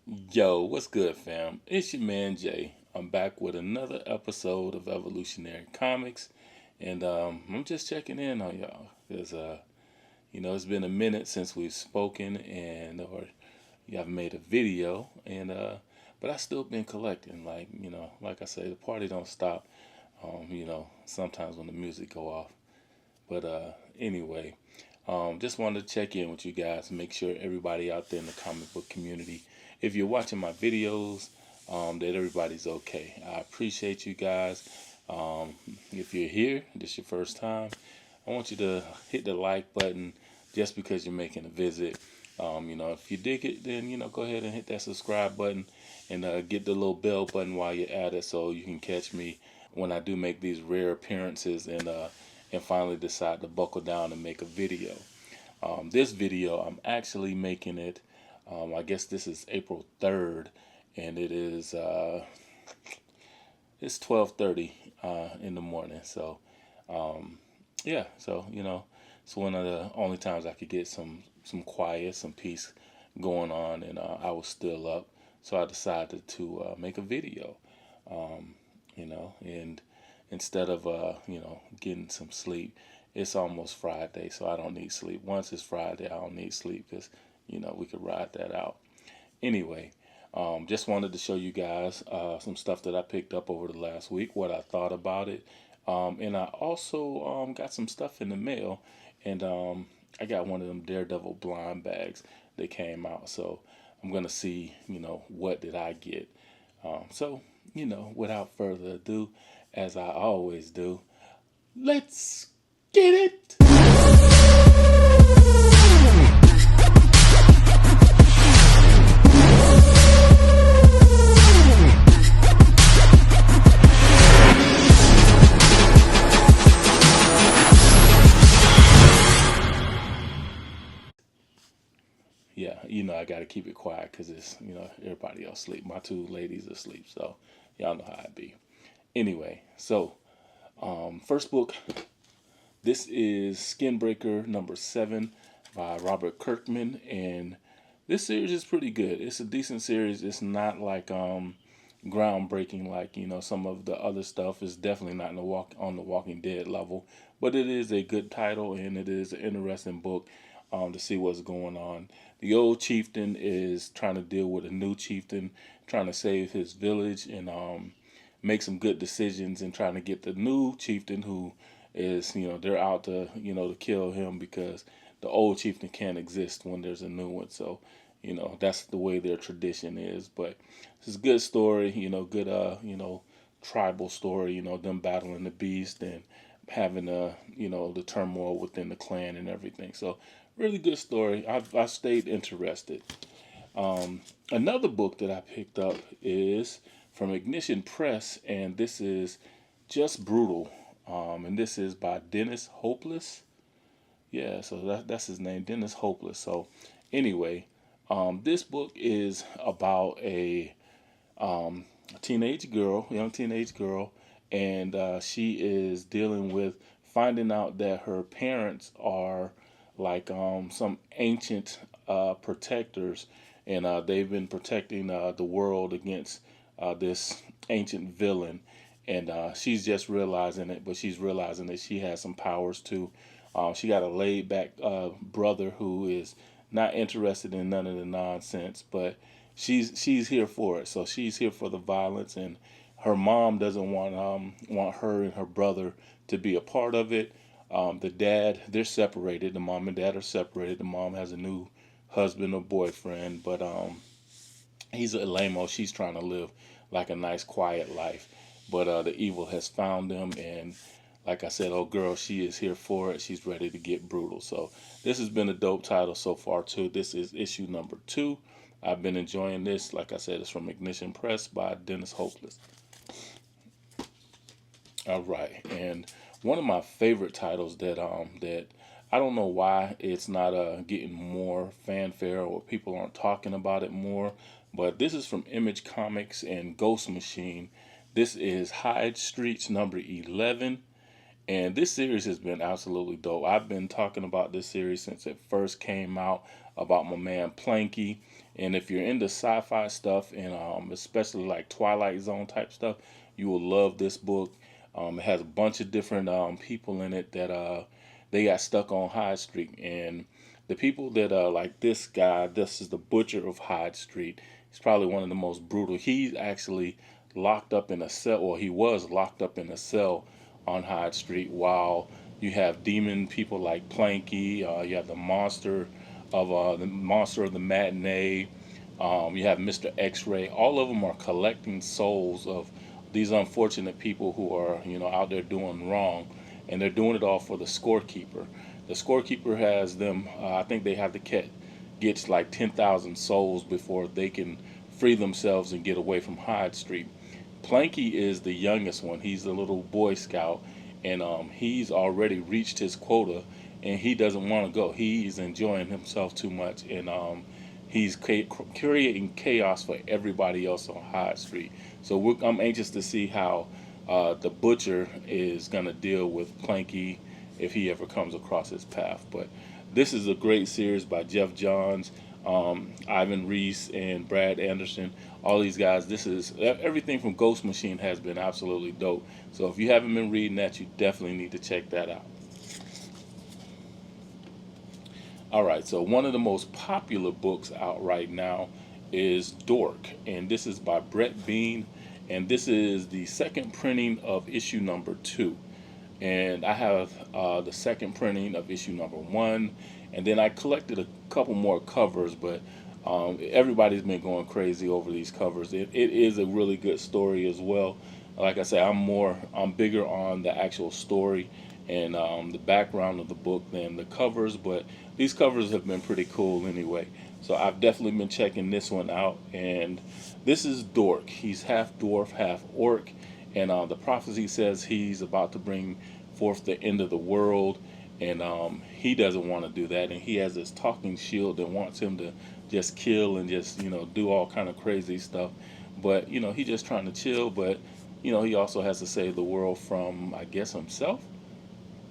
Yo, what's good, fam? It's your man Jay. I'm back with another episode of Evolutionary Comics, and I'm just checking in on y'all because it's been a minute since we've spoken and or you have made a video, and but I still been collecting. Like I say, the party don't stop. Sometimes when the music go off, but anyway, just wanted to check in with you guys and make sure everybody out there in the comic book community, if you're watching my videos, that everybody's okay. I appreciate you guys. If you're here, this is your first time, I want you to hit the like button just because you're making a visit. If you dig it, then go ahead and hit that subscribe button and get the little bell button while you're at it, so you can catch me when I do make these rare appearances and finally decide to buckle down and make a video. This video, I'm actually making it. I guess this is April 3rd, and it's 12:30 in the morning. So yeah, so it's one of the only times I could get some quiet, some peace going on, and I was still up, so I decided to make a video. And instead of getting some sleep, it's almost Friday, so I don't need sleep. Once it's Friday, I don't need sleep because we could ride that out. Anyway, just wanted to show you guys some stuff that I picked up over the last week, what I thought about it. And I also got some stuff in the mail, and I got one of them Daredevil blind bags that came out. So I'm going to see, what did I get. So, without further ado, as I always do, let's get it. Yeah, I got to keep it quiet because everybody else asleep. My two ladies are asleep, so y'all know how it be. Anyway, so first book, this is Skinbreaker number 7 by Robert Kirkman, and this series is pretty good. It's a decent series. It's not like groundbreaking like some of the other stuff. Is definitely not in on the Walking Dead level, but it is a good title and it is an interesting book to see what's going on. The old chieftain is trying to deal with a new chieftain, trying to save his village and make some good decisions, and trying to get the new chieftain who is they're out to kill him because the old chieftain can't exist when there's a new one. So that's the way their tradition is. But it's a good story, good tribal story, them battling the beast and having the turmoil within the clan and everything. So really good story. I stayed interested. Another book that I picked up is from Ignition Press, and this is Just Brutal. And this is by Dennis Hopeless. Yeah, so that's his name, Dennis Hopeless. So anyway, this book is about a young teenage girl, and she is dealing with finding out that her parents are like some ancient protectors, and they've been protecting the world against this ancient villain. And she's just realizing it, but she's realizing that she has some powers too. She got a laid back brother who is not interested in none of the nonsense, but she's here for it. So she's here for the violence, and her mom doesn't want her and her brother to be a part of it. The dad, they're separated. The mom and dad are separated. The mom has a new husband or boyfriend, but he's a lame-o. She's trying to live like a nice, quiet life, but the evil has found them, and like I said, oh girl, she is here for it. She's ready to get brutal. So this has been a dope title so far too. This is issue number 2. I've been enjoying this. Like I said, it's from Ignition Press by Dennis Hopeless. All right, and one of my favorite titles that I don't know why it's not getting more fanfare or people aren't talking about it more, but this is from Image Comics and Ghost Machine. This is Hyde Streets number 11. And this series has been absolutely dope. I've been talking about this series since it first came out, about my man Planky. And if you're into sci-fi stuff and especially like Twilight Zone type stuff, you will love this book. It has a bunch of different people in it that they got stuck on Hyde Street, and the people that like this guy, this is the butcher of Hyde Street. He's probably one of the most brutal. He's actually locked up in a cell, or he was locked up in a cell on Hyde Street, while you have demon people like Planky. You have the monster of the matinee. You have Mr. X-Ray. All of them are collecting souls of these unfortunate people who are, out there doing wrong, and they're doing it all for the scorekeeper. The scorekeeper has them. I think they have to get like 10,000 souls before they can free themselves and get away from Hyde Street. Planky is the youngest one. He's a little Boy Scout, and he's already reached his quota, and he doesn't want to go. He's enjoying himself too much, and he's creating chaos for everybody else on Hyde Street. So I'm anxious to see how the butcher is going to deal with Planky if he ever comes across his path. But this is a great series by Jeff Johns, Ivan Reese, and Brad Anderson. All these guys, this is everything from Ghost Machine has been absolutely dope. So if you haven't been reading that, you definitely need to check that out. All right, so one of the most popular books out right now is Dork, and this is by Brett Bean, and this is the second printing of issue number 2. And I have the second printing of issue number 1, and then I collected a couple more covers, but everybody's been going crazy over these covers. It is a really good story as well. Like I say, I'm bigger on the actual story and the background of the book than the covers, but these covers have been pretty cool anyway. So I've definitely been checking this one out, and this is Dork. He's half dwarf, half orc, and the prophecy says he's about to bring forth the end of the world, and he doesn't want to do that, and he has this talking shield that wants him to just kill and just do all kind of crazy stuff, but he's just trying to chill, but he also has to save the world from, I guess, himself.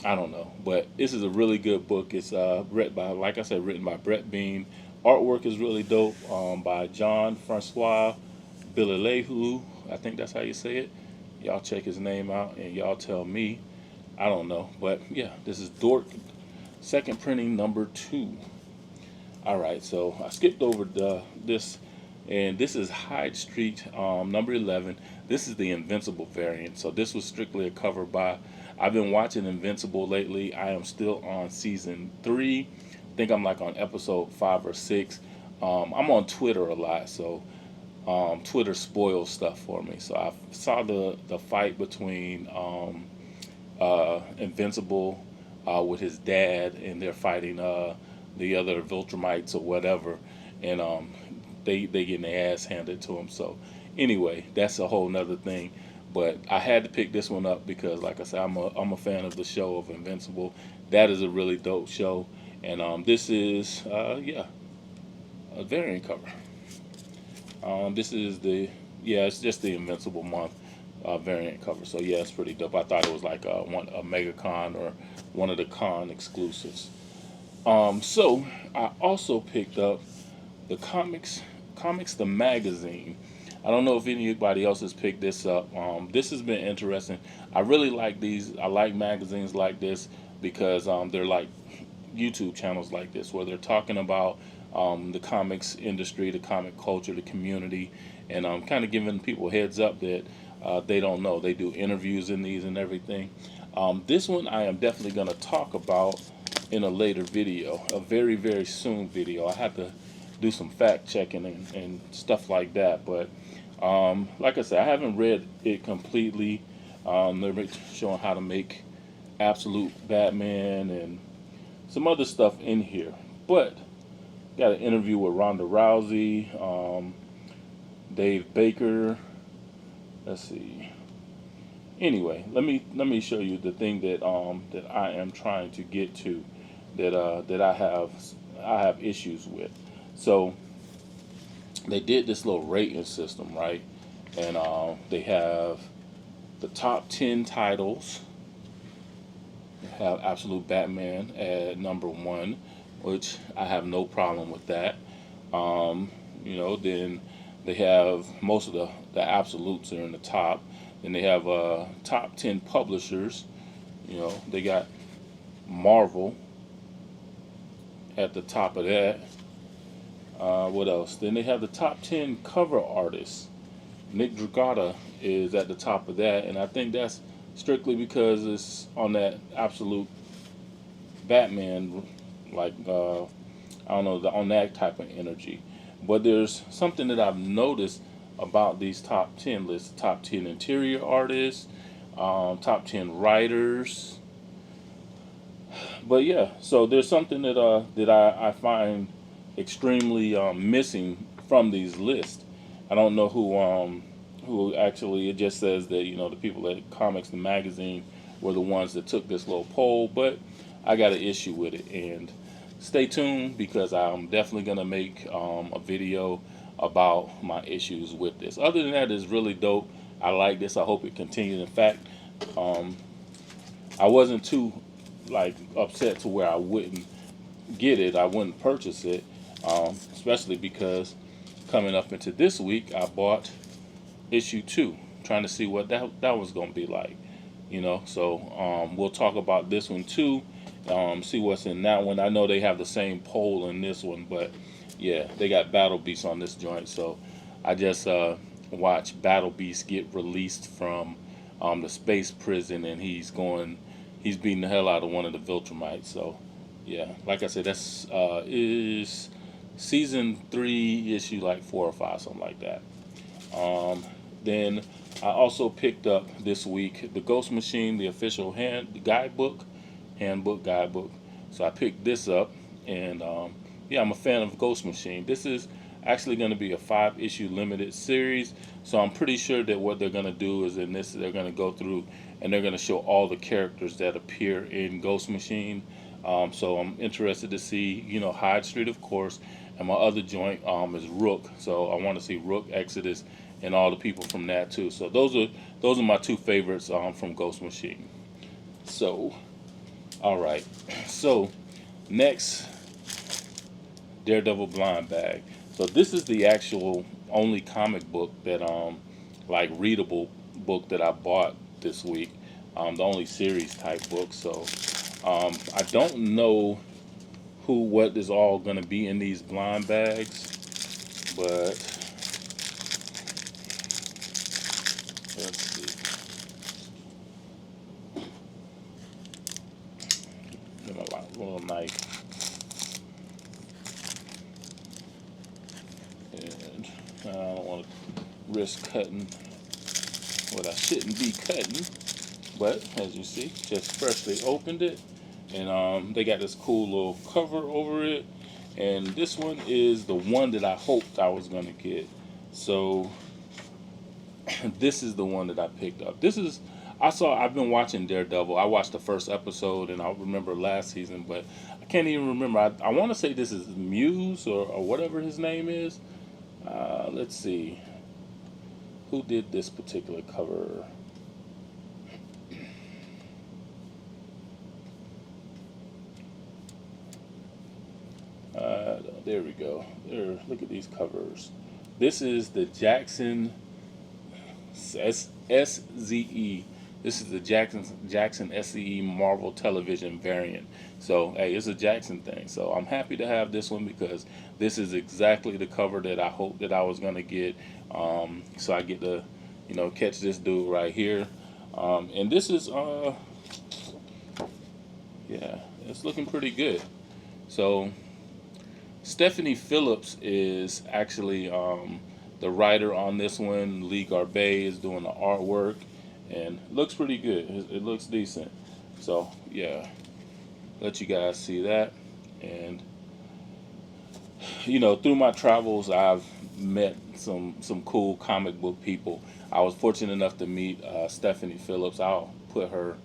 I don't know, but this is a really good book. It's written by, like I said, written by Brett Bean. Artwork is really dope, by John Francois Bilalehu. I think that's how you say it. Y'all check his name out and y'all tell me. I don't know, but yeah, this is Dork, second printing number 2. All right, so I skipped over this, and this is Hyde Street, number 11. This is the Invincible variant. So this was strictly a cover by. I've been watching Invincible lately. I am still on season 3. I think I'm like on episode 5 or 6. I'm on Twitter a lot, so Twitter spoils stuff for me. So I saw the fight between Invincible with his dad, and they're fighting the other Viltrumites or whatever, and they getting their ass handed to them. So anyway, that's a whole nother thing. But I had to pick this one up because, like I said, I'm a fan of the show of Invincible. That is a really dope show, and this is a variant cover. This is it's just the Invincible month variant cover. So yeah, it's pretty dope. I thought it was like a MegaCon or one of the con exclusives. So I also picked up the comics the magazine. I don't know if anybody else has picked this up. This has been interesting. I really like these. I like magazines like this because they're like YouTube channels like this where they're talking about the comics industry, the comic culture, the community, and kind of giving people heads up that they don't know. They do interviews in these and everything. This one I am definitely going to talk about in a later video, a very, very soon video. I have to do some fact checking and stuff like that, but like I said, I haven't read it completely. They're showing how to make Absolute Batman and some other stuff in here. But got an interview with Ronda Rousey, Dave Baker. Let's see. Anyway, let me show you the thing that I am trying to get to, that I have issues with. So they did this little rating system, right? And they have the top 10 titles. They have Absolute Batman at number 1, which I have no problem with that. Then they have most of the absolutes are in the top. Then they have top 10 publishers. They got Marvel at the top of that. What else? Then they have the top 10 cover artists. Nick Dragata is at the top of that, and I think that's strictly because it's on that absolute Batman, like I don't know, on that type of energy. But there's something that I've noticed about these top 10 lists: top 10 interior artists, top 10 writers. But yeah, so there's something that I find extremely missing from these lists. I don't know who actually. It just says that the people at Comics the Magazine were the ones that took this little poll, but I got an issue with it. And stay tuned because I'm definitely gonna make a video about my issues with this. Other than that, it's really dope. I like this. I hope it continues. In fact, um, I wasn't too like upset to where I wouldn't get it. I wouldn't purchase it, especially because coming up into this week, I bought issue 2, trying to see what that was going to be like. So we'll talk about this one too. See what's in that one. I know they have the same poll in this one, but yeah, they got Battle Beast on this joint. So I just watched Battle Beast get released from the space prison, and he's beating the hell out of one of the Viltrumites. So yeah, like I said, that's is season 3, issue like 4 or 5, something like that. Then I also picked up this week the Ghost Machine, the official handbook. So I picked this up, and yeah, I'm a fan of Ghost Machine. This is actually going to be a 5-issue limited series, so I'm pretty sure that what they're going to do is in this they're going to go through and they're going to show all the characters that appear in Ghost Machine. So I'm interested to see, Hyde Street, of course, and my other joint is Rook. So I want to see Rook, Exodus, and all the people from that too. So those are my 2 favorites from Ghost Machine. So, all right. So next, Daredevil Blind Bag. So this is the actual only comic book that like readable book that I bought this week. The only series type book. So I don't know what is all going to be in these blind bags, but let's see. Get a little knife, and I don't want to risk cutting what I shouldn't be cutting. But as you see, just freshly opened it, and they got this cool little cover over it. And this one is the one that I hoped I was gonna get. So this is the one that I picked up. I've been watching Daredevil. I watched the first episode, and I remember last season, but I can't even remember. I want to say this is Muse or whatever his name is. Let's see. Who did this particular cover? There we go. Look at these covers. This is the Jackson SZE. This is the Jackson SZE Marvel Television variant. So hey, it's a Jackson thing. So I'm happy to have this one because this is exactly the cover that I hoped that I was gonna get. So I get to, catch this dude right here. And this is yeah, it's looking pretty good. So Stephanie Phillips is actually the writer on this one. Lee Garbet is doing the artwork, and it looks pretty good. It looks decent. So yeah, let you guys see that. And through my travels, I've met some cool comic book people. I was fortunate enough to meet Stephanie Phillips. I'll put her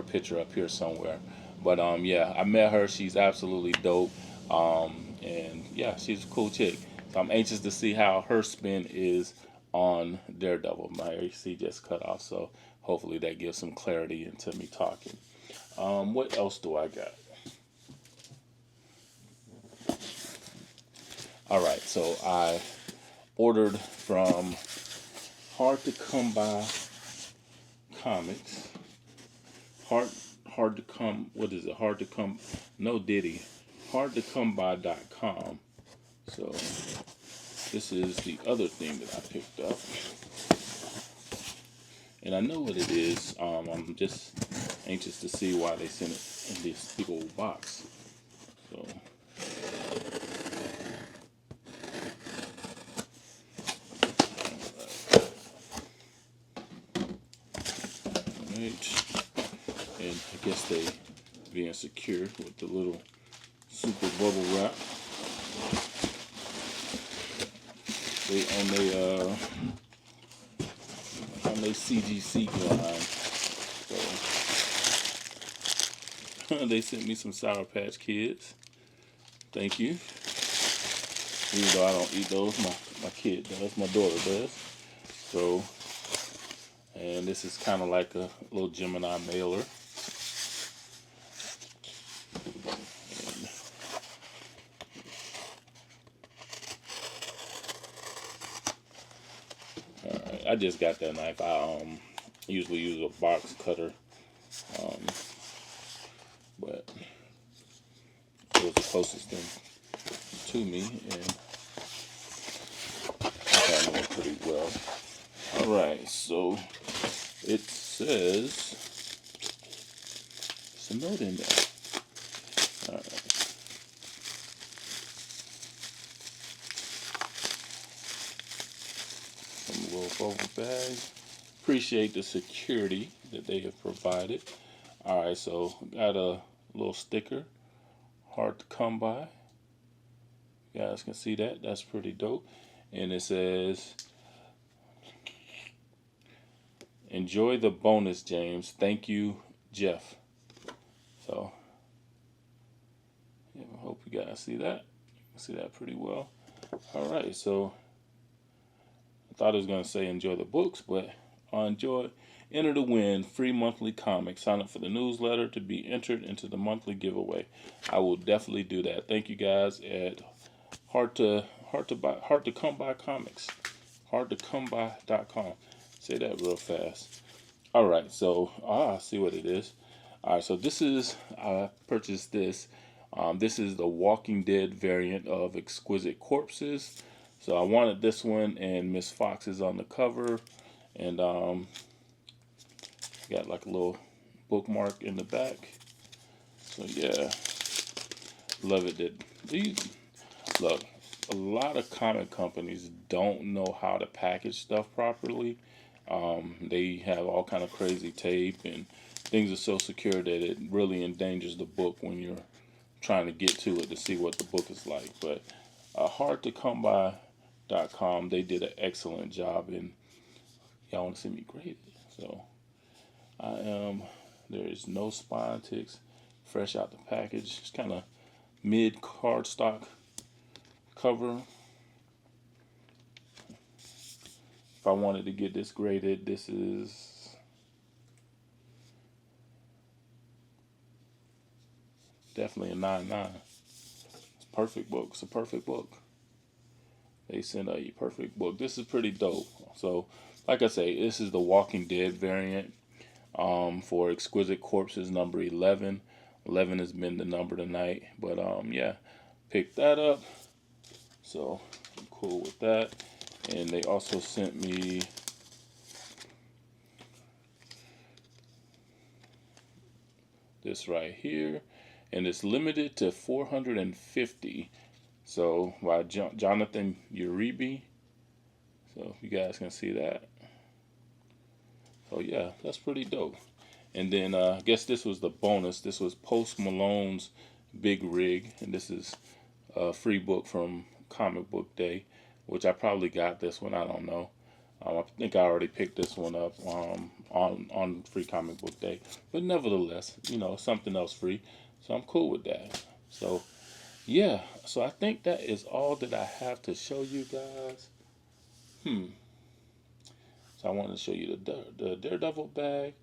picture up here somewhere. But yeah, I met her. She's absolutely dope. And yeah, she's a cool chick. So I'm anxious to see how her spin is on Daredevil. My AC just cut off, so hopefully that gives some clarity into me talking. What else do I got? All right, so I ordered from Hard2Come2By comics. Hard to come. What is it? Hard to come. No Diddy. Hard2Come2By.com. So this is the other thing that I picked up, and I know what it is. I'm just anxious to see why they sent it in this big old box. So. And I guess they being secured with the little super bubble wrap. They on their CGC grind. So they sent me some Sour Patch Kids. Thank you. Even though I don't eat those, my kid does, my daughter does. So, and this is kind of like a little Gemini mailer. Alright, I just got that knife. I usually use a box cutter, but it was the closest thing to me, and I know it pretty well. Alright, so it says there's a note in there. Alright. Some little bubble bag. Appreciate the security that they have provided. Alright, so got a little sticker. Hard to come by. You guys can see that. That's pretty dope. And it says, enjoy the bonus, James. Thank you, Jeff. So, yeah, I hope you guys see that. You can see that pretty well. Alright, so I thought it was going to say enjoy the books, but enter to win free monthly comics. Sign up for the newsletter to be entered into the monthly giveaway. I will definitely do that. Thank you guys at Hard2Come2By comics. Hard2Come2By.com. Say that real fast. All right, so I see what it is. All right, so this is I purchased this. This is the Walking Dead variant of Exquisite Corpses. So I wanted this one, and Miss Fox is on the cover, and got like a little bookmark in the back. So yeah, love it. That these look, a lot of comic companies don't know how to package stuff properly. They have all kind of crazy tape, and things are so secure that it really endangers the book when you're trying to get to it to see what the book is like. But Hard2Come2By.com, they did an excellent job, and y'all want to see me grade it. So there is no spine ticks, fresh out the package. It's kind of mid cardstock cover. If I wanted to get this graded, this is definitely a 9.9. It's a perfect book. It's a perfect book. They sent a perfect book. This is pretty dope. So, like I say, this is the Walking Dead variant for Exquisite Corpses number 11. 11 has been the number tonight. But, yeah, picked that up. So, I'm cool with that. And they also sent me this right here. And it's limited to 450. So, by Jonathan Uribe. So, if you guys can see that. So, yeah, that's pretty dope. And then, I guess this was the bonus. This was Post Malone's Big Rig. And this is a free book from Comic Book Day, which I probably got this one. I don't know. I think I already picked this one up on Free Comic Book Day. But nevertheless, you know, something else free. So I'm cool with that. So, yeah. So I think that is all that I have to show you guys. So I wanted to show you the Daredevil bag,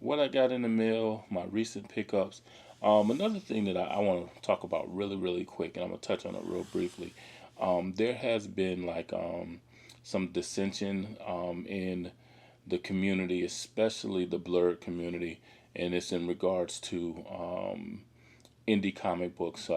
what I got in the mail, my recent pickups. Another thing that I want to talk about really, really quick, and I'm going to touch on it real briefly. There has been like some dissension in the community, especially the blurred community, and it's in regards to indie comic books,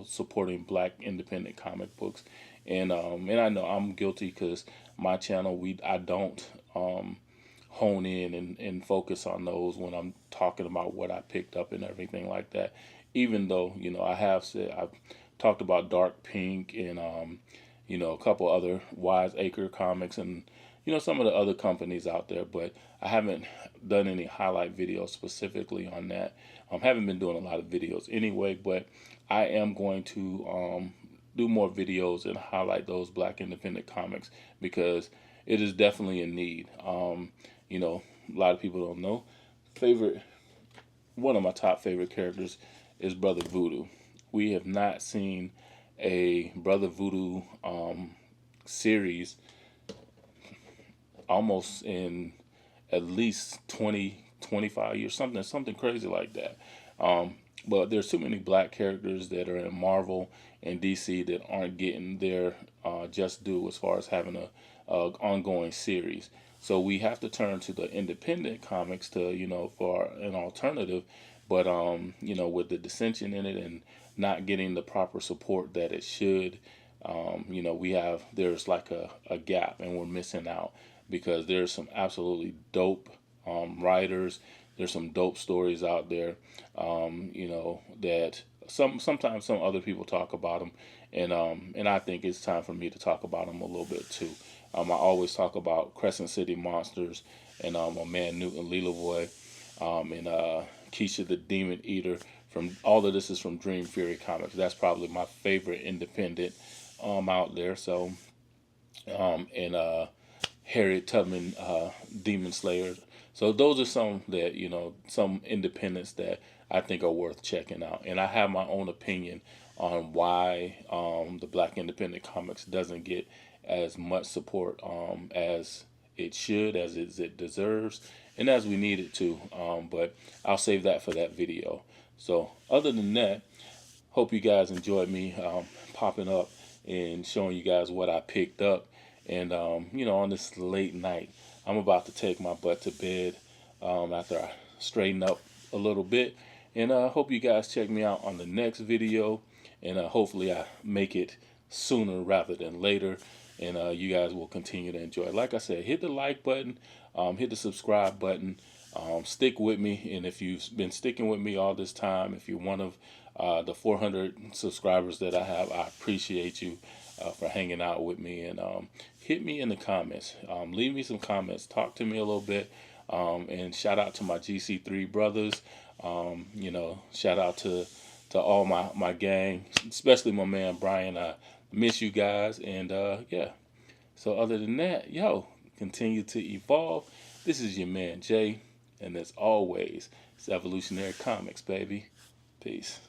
supporting black independent comic books. And I know I'm guilty because my channel, I don't hone in and focus on those when I'm talking about what I picked up and everything like that. Even though, I've talked about Dark Pink and, a couple other Wise Acre comics and, some of the other companies out there, but I haven't done any highlight videos specifically on that. Haven't been doing a lot of videos anyway, but I am going to do more videos and highlight those black independent comics because it is definitely in need. A lot of people don't know. One of my top favorite characters is Brother Voodoo. We have not seen a Brother Voodoo series almost in at least 20, 25 years, something crazy like that. But there's too many black characters that are in Marvel and DC that aren't getting their just due as far as having a ongoing series. So we have to turn to the independent comics to for an alternative. But with the dissension in it and not getting the proper support that it should, there's like a gap and we're missing out because there's some absolutely dope writers. There's some dope stories out there, that sometimes some other people talk about them, and I think it's time for me to talk about them a little bit too. I always talk about Crescent City Monsters and my man Newton Leroy, and Keisha the Demon Eater. From all of this is from Dream Fury Comics. That's probably my favorite independent out there. So and Harriet Tubman, Demon Slayer. So those are some that some independents that I think are worth checking out. And I have my own opinion on why the black independent comics doesn't get as much support as it should, as it deserves, and as we need it to. But I'll save that for that video. So other than that, hope you guys enjoyed me popping up and showing you guys what I picked up. And, on this late night, I'm about to take my butt to bed after I straighten up a little bit. And I hope you guys check me out on the next video. And hopefully I make it sooner rather than later. And you guys will continue to enjoy it. Like I said, hit the like button, hit the subscribe button. Stick with me. And if you've been sticking with me all this time, if you're one of the 400 subscribers that I have, I appreciate you for hanging out with me. And hit me in the comments. Leave me some comments. Talk to me a little bit. And shout out to my GC3 brothers. Shout out to all my gang, especially my man Brian. I miss you guys. And yeah. So other than that, continue to evolve. This is your man Jay. And as always, it's Evolutionary Comics, baby. Peace.